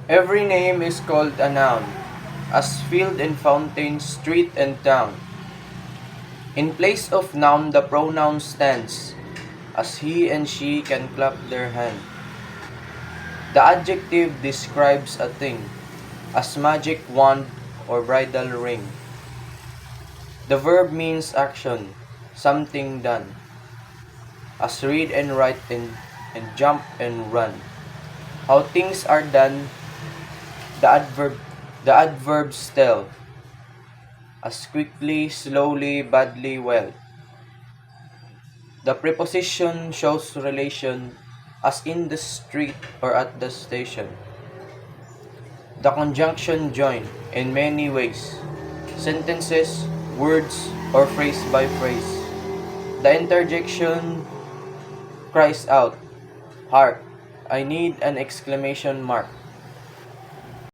Every name is called a noun, as field and fountain, street and town. In place of noun, the pronoun stands, as he and she can clap their hand. The adjective describes a thing, as magic wand or bridal ring. The verb means action, something done, as read and write and jump and run. How things are done, the adverbs tell, as quickly, slowly, badly, well. The preposition shows relation, as in the street or at the station. The conjunction join in many ways, sentences, words, or phrase by phrase. The interjection cries out, hark, I need an exclamation mark.